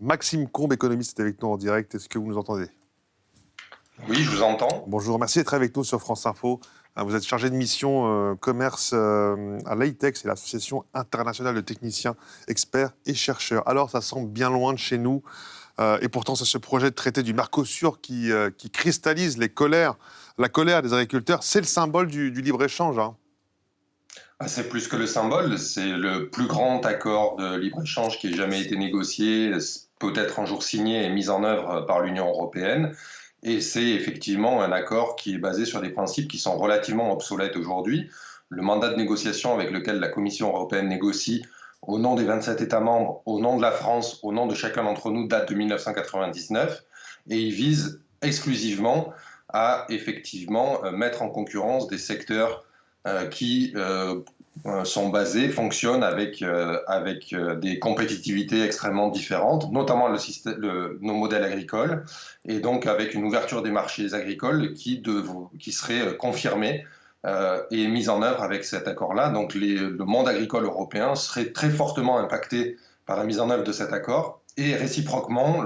Maxime Combe, économiste, est avec nous en direct. Est-ce que vous nous entendez? Oui, je vous entends. Bonjour, merci d'être avec nous sur France Info. Vous êtes chargé de mission commerce à l'AITEC, c'est l'Association internationale de techniciens, experts et chercheurs. Alors, ça semble bien loin de chez nous. Et pourtant, c'est ce projet de traité du Mercosur qui cristallise la colère des agriculteurs. C'est le symbole du libre-échange. C'est plus que le symbole, c'est le plus grand accord de libre-échange qui ait jamais été négocié, peut-être un jour signé et mis en œuvre par l'Union européenne. Et c'est effectivement un accord qui est basé sur des principes qui sont relativement obsolètes aujourd'hui. Le mandat de négociation avec lequel la Commission européenne négocie au nom des 27 États membres, au nom de la France, au nom de chacun d'entre nous, date de 1999. Et il vise exclusivement à effectivement mettre en concurrence des secteurs qui sont basés, fonctionnent avec des compétitivités extrêmement différentes, notamment nos modèles agricoles, et donc avec une ouverture des marchés agricoles qui serait confirmée et mise en œuvre avec cet accord-là. Donc le monde agricole européen serait très fortement impacté par la mise en œuvre de cet accord, et réciproquement,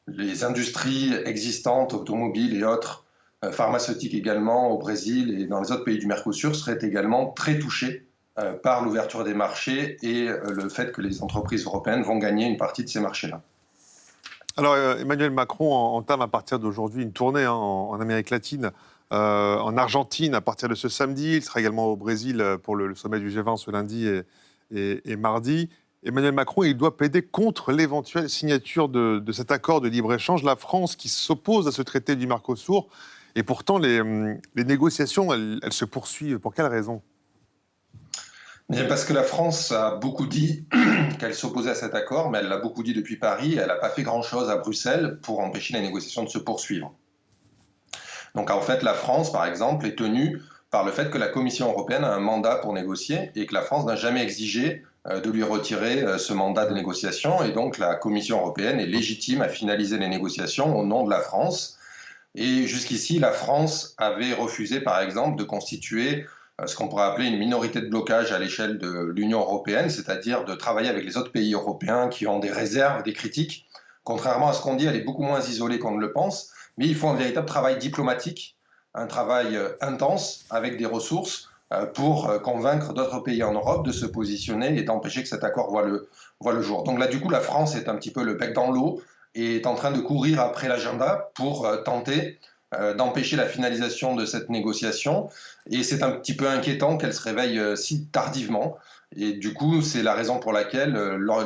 les industries existantes, automobiles et autres, pharmaceutiques également au Brésil et dans les autres pays du Mercosur seraient également très touchés par l'ouverture des marchés et le fait que les entreprises européennes vont gagner une partie de ces marchés-là. Alors, Emmanuel Macron entame à partir d'aujourd'hui une tournée en Amérique latine, en Argentine à partir de ce samedi. Il sera également au Brésil pour le sommet du G20 ce lundi et mardi. Emmanuel Macron, il doit plaider contre l'éventuelle signature de cet accord de libre-échange. La France qui s'oppose à ce traité du Mercosur. Et pourtant, les négociations, elles se poursuivent. Pour quelle raison? Parce que la France a beaucoup dit qu'elle s'opposait à cet accord, mais elle l'a beaucoup dit depuis Paris. Elle n'a pas fait grand-chose à Bruxelles pour empêcher les négociations de se poursuivre. Donc en fait, la France, par exemple, est tenue par le fait que la Commission européenne a un mandat pour négocier et que la France n'a jamais exigé de lui retirer ce mandat de négociation. Et donc la Commission européenne est légitime à finaliser les négociations au nom de la France. Et jusqu'ici, la France avait refusé, par exemple, de constituer ce qu'on pourrait appeler une minorité de blocage à l'échelle de l'Union européenne, c'est-à-dire de travailler avec les autres pays européens qui ont des réserves, des critiques. Contrairement à ce qu'on dit, elle est beaucoup moins isolée qu'on ne le pense, mais il faut un véritable travail diplomatique, un travail intense avec des ressources pour convaincre d'autres pays en Europe de se positionner et d'empêcher que cet accord voit le jour. Donc là, du coup, la France est un petit peu le bec dans l'eau et est en train de courir après l'agenda pour tenter d'empêcher la finalisation de cette négociation. Et c'est un petit peu inquiétant qu'elle se réveille si tardivement. Et du coup, c'est la raison pour laquelle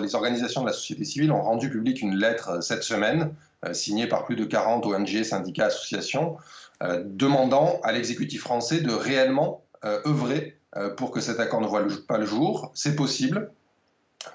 les organisations de la société civile ont rendu publique une lettre cette semaine, signée par plus de 40 ONG, syndicats, associations, demandant à l'exécutif français de réellement œuvrer pour que cet accord ne voie pas le jour. C'est possible,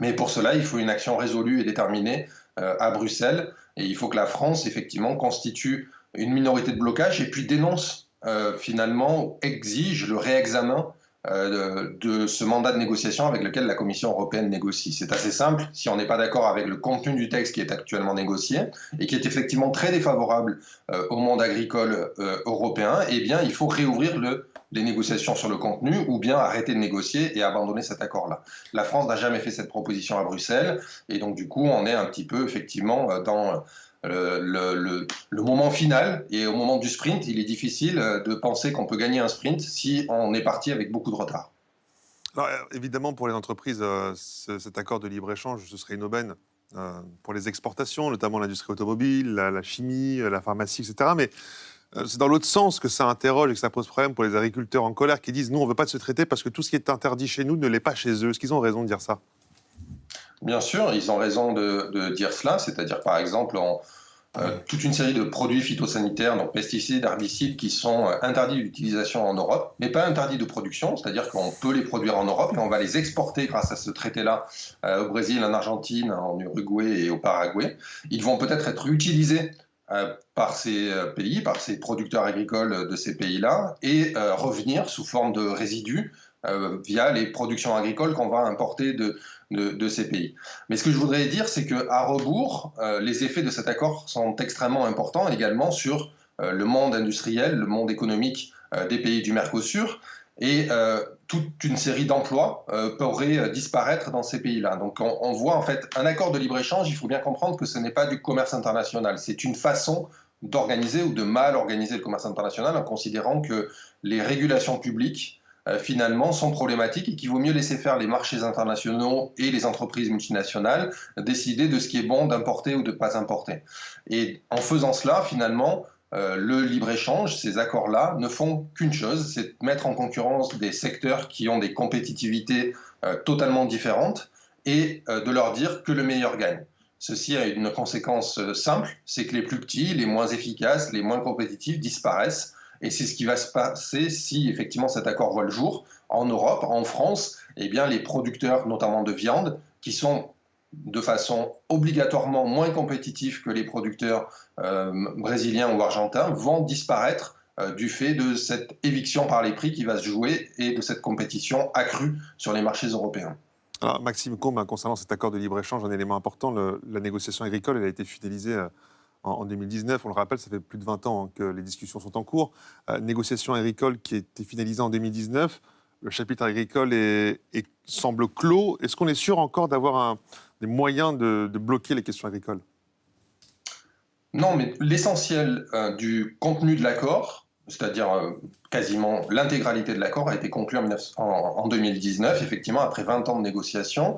mais pour cela, il faut une action résolue et déterminée à Bruxelles. Et il faut que la France, effectivement, constitue une minorité de blocage et puis dénonce, finalement, exige le réexamen de ce mandat de négociation avec lequel la Commission européenne négocie. C'est assez simple. Si on n'est pas d'accord avec le contenu du texte qui est actuellement négocié et qui est effectivement très défavorable au monde agricole européen, eh bien, il faut réouvrir les négociations sur le contenu ou bien arrêter de négocier et abandonner cet accord-là. La France n'a jamais fait cette proposition à Bruxelles et donc du coup on est un petit peu effectivement dans le moment final, et au moment du sprint, il est difficile de penser qu'on peut gagner un sprint si on est parti avec beaucoup de retard. Alors, évidemment, pour les entreprises, cet accord de libre-échange, ce serait une aubaine pour les exportations, notamment l'industrie automobile, la chimie, la pharmacie, etc. Mais c'est dans l'autre sens que ça interroge et que ça pose problème pour les agriculteurs en colère qui disent « Nous, on ne veut pas de ce traité parce que tout ce qui est interdit chez nous ne l'est pas chez eux ». Est-ce qu'ils ont raison de dire ça? Bien sûr, ils ont raison de dire cela, c'est-à-dire par exemple toute une série de produits phytosanitaires, donc pesticides, herbicides, qui sont interdits d'utilisation en Europe, mais pas interdits de production, c'est-à-dire qu'on peut les produire en Europe et on va les exporter grâce à ce traité-là au Brésil, en Argentine, en Uruguay et au Paraguay. Ils vont peut-être être utilisés par ces pays, par ces producteurs agricoles de ces pays-là, et revenir sous forme de résidus via les productions agricoles qu'on va importer de ces pays. Mais ce que je voudrais dire, c'est qu'à rebours, les effets de cet accord sont extrêmement importants également sur le monde industriel, le monde économique des pays du Mercosur. Et toute une série d'emplois pourraient disparaître dans ces pays-là. Donc on voit en fait un accord de libre-échange, il faut bien comprendre que ce n'est pas du commerce international, c'est une façon d'organiser ou de mal organiser le commerce international en considérant que les régulations publiques finalement sont problématiques et qu'il vaut mieux laisser faire les marchés internationaux et les entreprises multinationales décider de ce qui est bon d'importer ou de ne pas importer. Et en faisant cela, finalement, le libre-échange, ces accords-là, ne font qu'une chose, c'est mettre en concurrence des secteurs qui ont des compétitivités totalement différentes et de leur dire que le meilleur gagne. Ceci a une conséquence simple, c'est que les plus petits, les moins efficaces, les moins compétitifs disparaissent. Et c'est ce qui va se passer si effectivement cet accord voit le jour. En Europe, en France, eh bien, les producteurs, notamment de viande, qui sont de façon obligatoirement moins compétitifs que les producteurs brésiliens ou argentins, vont disparaître du fait de cette éviction par les prix qui va se jouer et de cette compétition accrue sur les marchés européens. Alors, Maxime Combe, concernant cet accord de libre-échange, un élément important, la négociation agricole, elle a été finalisée en 2019. On le rappelle, ça fait plus de 20 ans que les discussions sont en cours. Négociation agricole qui a été finalisée en 2019. Le chapitre agricole semble clos. Est-ce qu'on est sûr encore d'avoir des moyens de bloquer les questions agricoles ? Non, mais l'essentiel du contenu de l'accord, c'est-à-dire quasiment l'intégralité de l'accord, a été conclu en 2019, effectivement, après 20 ans de négociations.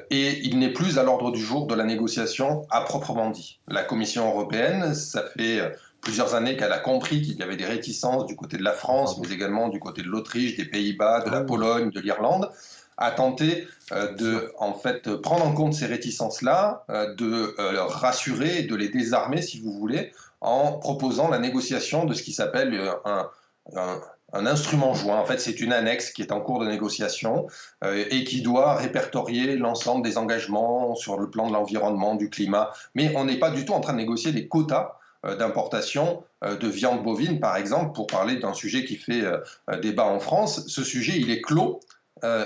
Et il n'est plus à l'ordre du jour de la négociation à proprement dit. La Commission européenne, ça fait plusieurs années qu'elle a compris qu'il y avait des réticences du côté de la France, mais également du côté de l'Autriche, des Pays-Bas, de la Pologne, de l'Irlande, a tenté de en fait, prendre en compte ces réticences-là, de leur rassurer, de les désarmer, si vous voulez, en proposant la négociation de ce qui s'appelle un instrument joint. En fait, c'est une annexe qui est en cours de négociation et qui doit répertorier l'ensemble des engagements sur le plan de l'environnement, du climat. Mais on n'est pas du tout en train de négocier des quotas d'importation de viande bovine, par exemple, pour parler d'un sujet qui fait débat en France. Ce sujet, il est clos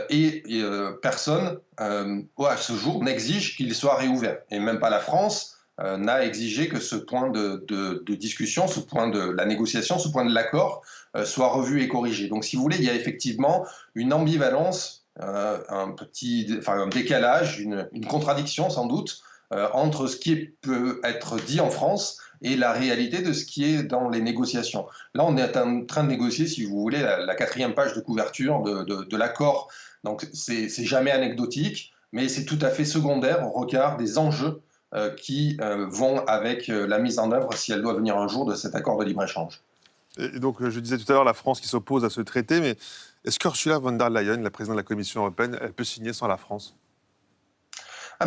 et personne, à ce jour, n'exige qu'il soit réouvert. Et même pas la France n'a exigé que ce point de discussion, ce point de la négociation, ce point de l'accord soit revu et corrigé. Donc, si vous voulez, il y a effectivement une ambivalence, un décalage, une contradiction sans doute, entre ce qui peut être dit en France et la réalité de ce qui est dans les négociations. Là, on est en train de négocier, si vous voulez, la 4e page de couverture de l'accord. Donc, c'est jamais anecdotique, mais c'est tout à fait secondaire au regard des enjeux qui vont avec la mise en œuvre, si elle doit venir un jour, de cet accord de libre-échange. Et donc, je disais tout à l'heure, la France qui s'oppose à ce traité, mais est-ce qu'Ursula von der Leyen, la présidente de la Commission européenne, elle peut signer sans la France ?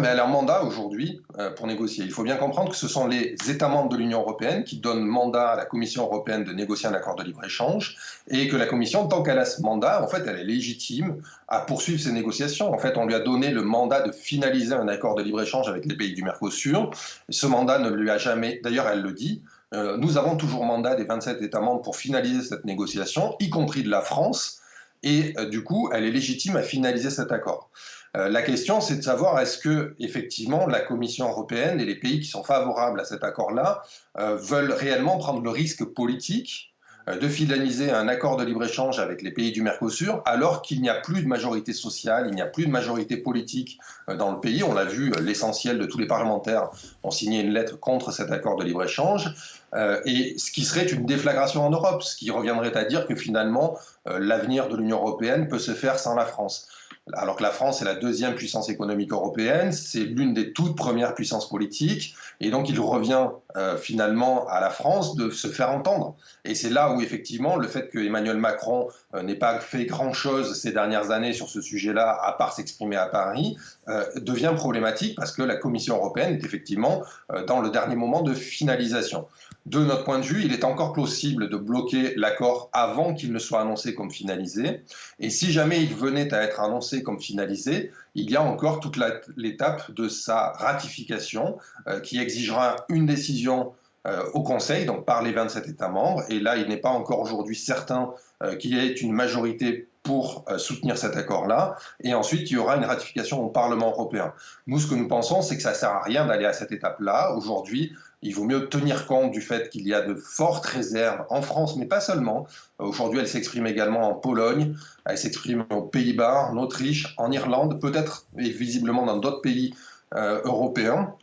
Mais elle a un mandat aujourd'hui pour négocier. Il faut bien comprendre que ce sont les États membres de l'Union européenne qui donnent mandat à la Commission européenne de négocier un accord de libre-échange et que la Commission, tant qu'elle a ce mandat, en fait, elle est légitime à poursuivre ces négociations. En fait, on lui a donné le mandat de finaliser un accord de libre-échange avec les pays du Mercosur. Ce mandat ne lui a jamais... D'ailleurs, elle le dit, nous avons toujours mandat des 27 États membres pour finaliser cette négociation, y compris de la France, et du coup, elle est légitime à finaliser cet accord. La question, c'est de savoir est-ce que, effectivement, la Commission européenne et les pays qui sont favorables à cet accord-là veulent réellement prendre le risque politique de finaliser un accord de libre-échange avec les pays du Mercosur, alors qu'il n'y a plus de majorité sociale, il n'y a plus de majorité politique dans le pays. On l'a vu, l'essentiel de tous les parlementaires ont signé une lettre contre cet accord de libre-échange, et ce qui serait une déflagration en Europe, ce qui reviendrait à dire que finalement, l'avenir de l'Union européenne peut se faire sans la France. Alors que la France est la 2e puissance économique européenne, c'est l'une des toutes premières puissances politiques, et donc il revient finalement à la France de se faire entendre. Et c'est là où effectivement le fait que Emmanuel Macron n'ait pas fait grand-chose ces dernières années sur ce sujet-là, à part s'exprimer à Paris, devient problématique parce que la Commission européenne est effectivement dans le dernier moment de finalisation. De notre point de vue, il est encore possible de bloquer l'accord avant qu'il ne soit annoncé comme finalisé. Et si jamais il venait à être annoncé comme finalisé, il y a encore toute l'étape de sa ratification qui exigera une décision au Conseil, donc par les 27 États membres. Et là, il n'est pas encore aujourd'hui certain qu'il y ait une majorité pour soutenir cet accord-là. Et ensuite, il y aura une ratification au Parlement européen. Nous, ce que nous pensons, c'est que ça ne sert à rien d'aller à cette étape-là. Aujourd'hui, Il vaut mieux tenir compte du fait qu'il y a de fortes réserves en France, mais pas seulement. Aujourd'hui, elle s'exprime également en Pologne, elle s'exprime aux Pays-Bas, en Autriche, en Irlande, peut-être et visiblement dans d'autres pays européens,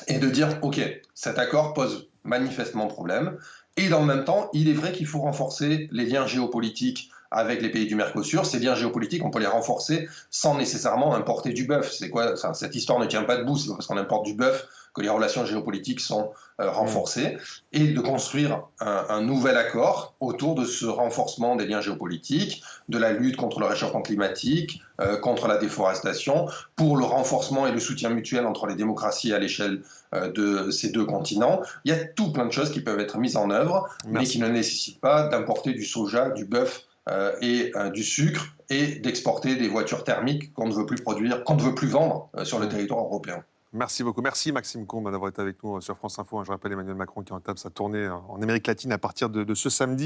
et de dire, OK, cet accord pose manifestement problème. Et dans le même temps, il est vrai qu'il faut renforcer les liens géopolitiques avec les pays du Mercosur. Ces liens géopolitiques, on peut les renforcer sans nécessairement importer du bœuf. C'est quoi? Enfin, cette histoire ne tient pas debout. C'est pas parce qu'on importe du bœuf que les relations géopolitiques sont renforcées. Et de construire un nouvel accord autour de ce renforcement des liens géopolitiques, de la lutte contre le réchauffement climatique, contre la déforestation, pour le renforcement et le soutien mutuel entre les démocraties à l'échelle de ces deux continents. Il y a tout plein de choses qui peuvent être mises en œuvre, mais qui ne nécessitent pas d'importer du soja, du bœuf et du sucre, et d'exporter des voitures thermiques qu'on ne veut plus produire, qu'on ne veut plus vendre sur le territoire européen. Merci beaucoup. Merci Maxime Combe d'avoir été avec nous sur France Info. Je rappelle Emmanuel Macron qui entame sa tournée en Amérique latine à partir de ce samedi.